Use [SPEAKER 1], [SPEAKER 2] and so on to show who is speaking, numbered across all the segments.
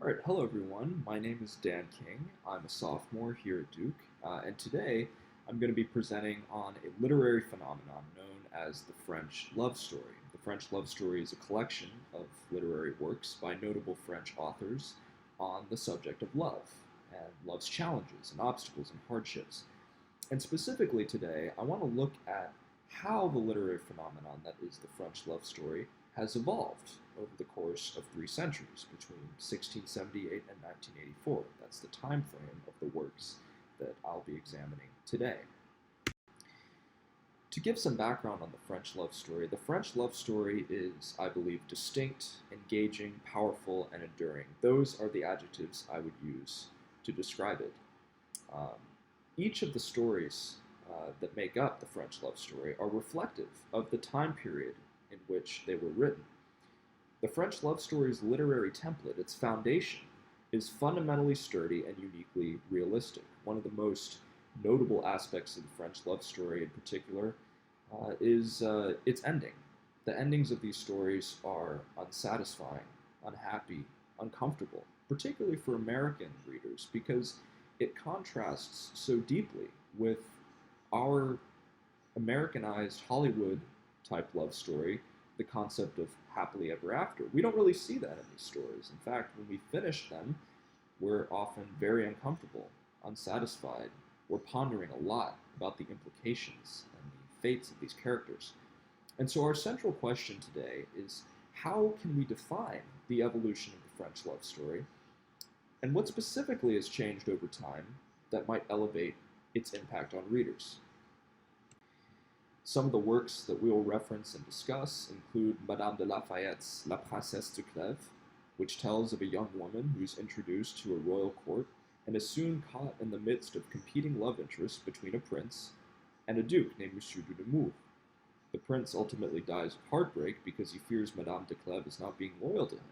[SPEAKER 1] All right, hello everyone. My name is Dan King. I'm a sophomore here at Duke, and today I'm going to be presenting on a literary phenomenon known as the French love story. The French love story is a collection of literary works by notable French authors on the subject of love and love's challenges and obstacles and hardships. And specifically today, I want to look at how the literary phenomenon that is the French love story has evolved over the course of 3 centuries, between 1678 and 1984. That's the time frame of the works that I'll be examining today. To give some background on the French love story, the French love story is, I believe, distinct, engaging, powerful, and enduring. Those are the adjectives I would use to describe it. Um, each of the stories that make up the French love story are reflective of the time period in which they were written. The French love story's literary template, its foundation, is fundamentally sturdy and uniquely realistic. One of the most notable aspects of the French love story in particular is its ending. The endings of these stories are unsatisfying, unhappy, uncomfortable, particularly for American readers, because it contrasts so deeply with our Americanized Hollywood type love story, the concept of happily ever after. We don't really see that in these stories. In fact, when we finish them, we're often very uncomfortable, unsatisfied. We're pondering a lot about the implications and the fates of these characters. And so our central question today is, how can we define the evolution of the French love story, and what specifically has changed over time that might elevate its impact on readers? Some of the works that we will reference and discuss include Madame de Lafayette's La Princesse de Clèves, which tells of a young woman who's introduced to a royal court and is soon caught in the midst of competing love interests between a prince and a duke named Monsieur de Nemours. The prince ultimately dies of heartbreak because he fears Madame de Clèves is not being loyal to him.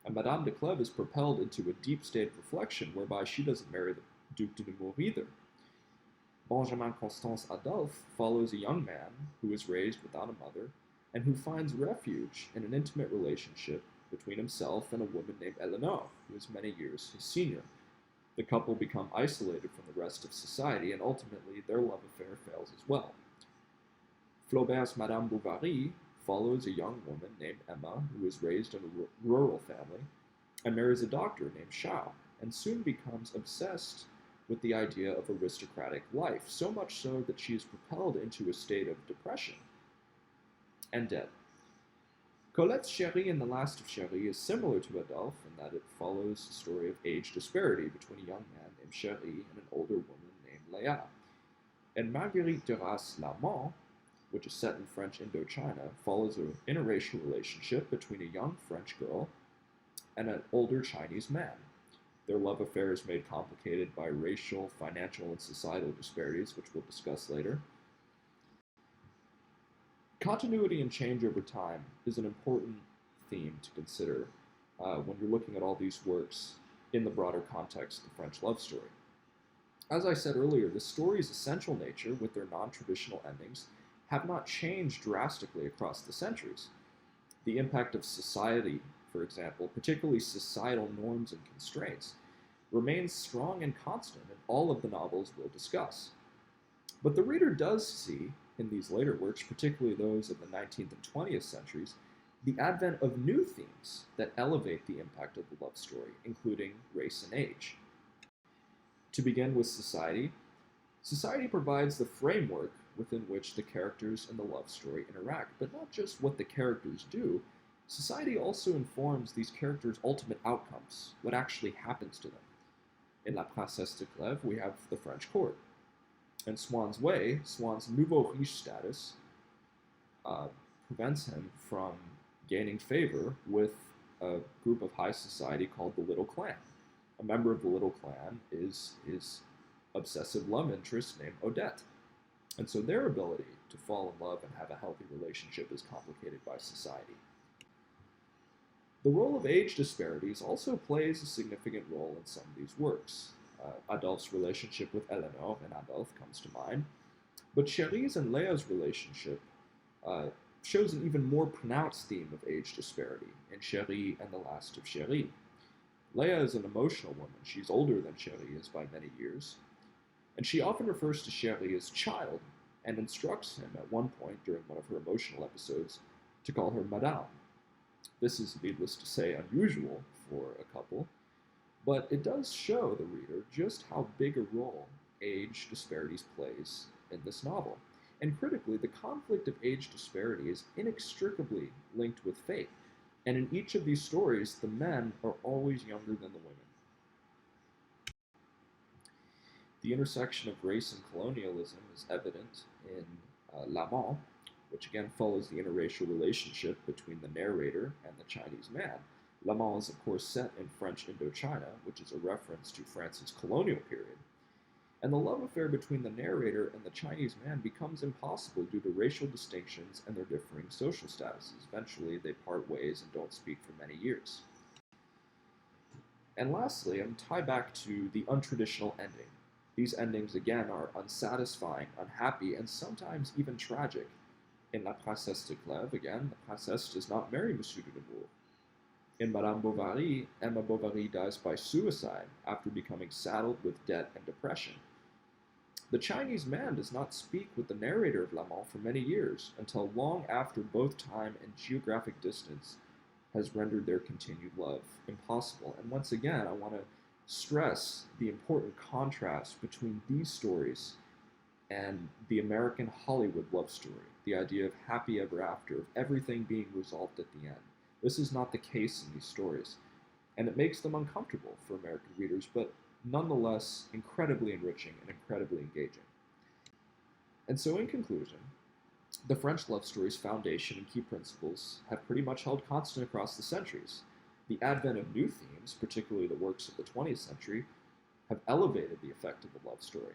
[SPEAKER 1] And Madame de Clèves is propelled into a deep state of reflection whereby she doesn't marry the Duc de Nemours either. Benjamin Constance Adolphe follows a young man who is raised without a mother and who finds refuge in an intimate relationship between himself and a woman named Eleanor, who is many years his senior. The couple become isolated from the rest of society, and ultimately their love affair fails as well. Flaubert's Madame Bovary follows a young woman named Emma, who is raised in a rural family, and marries a doctor named Charles, and soon becomes obsessed with the idea of aristocratic life, so much so that she is propelled into a state of depression and dead. Colette's Chérie in The Last of Chérie is similar to Adolphe in that it follows a story of age disparity between a young man named Chérie and an older woman named Léa. And Marguerite Duras L'Amant, which is set in French Indochina, follows an interracial relationship between a young French girl and an older Chinese man. Their love affair is made complicated by racial, financial, and societal disparities, which we'll discuss later. Continuity and change over time is an important theme to consider when you're looking at all these works in the broader context of the French love story. As I said earlier, the story's essential nature, with their non-traditional endings, have not changed drastically across the centuries. The impact of society, for example, particularly societal norms and constraints, remains strong and constant in all of the novels we'll discuss. But the reader does see, in these later works, particularly those of the 19th and 20th centuries, the advent of new themes that elevate the impact of the love story, including race and age. To begin with society, society provides the framework within which the characters in the love story interact, but not just what the characters do. Society also informs these characters' ultimate outcomes, what actually happens to them. In La Princesse de Clèves, we have the French court. In Swann's Way, Swann's nouveau riche status prevents him from gaining favor with a group of high society called the Little Clan. A member of the Little Clan is his obsessive love interest named Odette. And so their ability to fall in love and have a healthy relationship is complicated by society. The role of age disparities also plays a significant role in some of these works. Adolphe's relationship with Eleanor and Adolphe comes to mind, but Chérie's and Léa's relationship shows an even more pronounced theme of age disparity in Chérie and the Last of Chérie. Leia is an emotional woman. She's older than Cherie is by many years, and she often refers to Cherie as child and instructs him at one point during one of her emotional episodes to call her Madame. This is, needless to say, unusual for a couple, but it does show the reader just how big a role age disparities plays in this novel. And critically, the conflict of age disparity is inextricably linked with fate. And in each of these stories, the men are always younger than the women. The intersection of race and colonialism is evident in L'Amant, which again follows the interracial relationship between the narrator and the Chinese man. L'Amant is, of course, set in French Indochina, which is a reference to France's colonial period. And the love affair between the narrator and the Chinese man becomes impossible due to racial distinctions and their differing social statuses. Eventually, they part ways and don't speak for many years. And lastly, I'm tie back to the untraditional ending. These endings, again, are unsatisfying, unhappy, and sometimes even tragic. In La Princesse de Clèves, again, the princess does not marry Monsieur de Nemours. In Madame Bovary, Emma Bovary dies by suicide after becoming saddled with debt and depression. The Chinese man does not speak with the narrator of L'Amant for many years, until long after both time and geographic distance has rendered their continued love impossible. And once again, I want to stress the important contrast between these stories and the American Hollywood love story, the idea of happy ever after, of everything being resolved at the end. This is not the case in these stories, and it makes them uncomfortable for American readers, but nonetheless incredibly enriching and incredibly engaging. And so, in conclusion, the French love story's foundation and key principles have pretty much held constant across the centuries. The advent of new themes, particularly the works of the 20th century, have elevated the effect of the love story.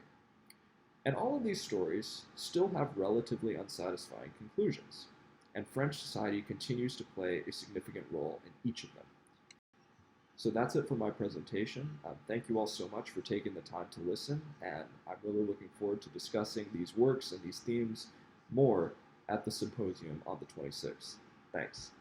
[SPEAKER 1] And all of these stories still have relatively unsatisfying conclusions, and French society continues to play a significant role in each of them. So that's it for my presentation. Thank you all so much for taking the time to listen, and I'm really looking forward to discussing these works and these themes more at the symposium on the 26th. Thanks.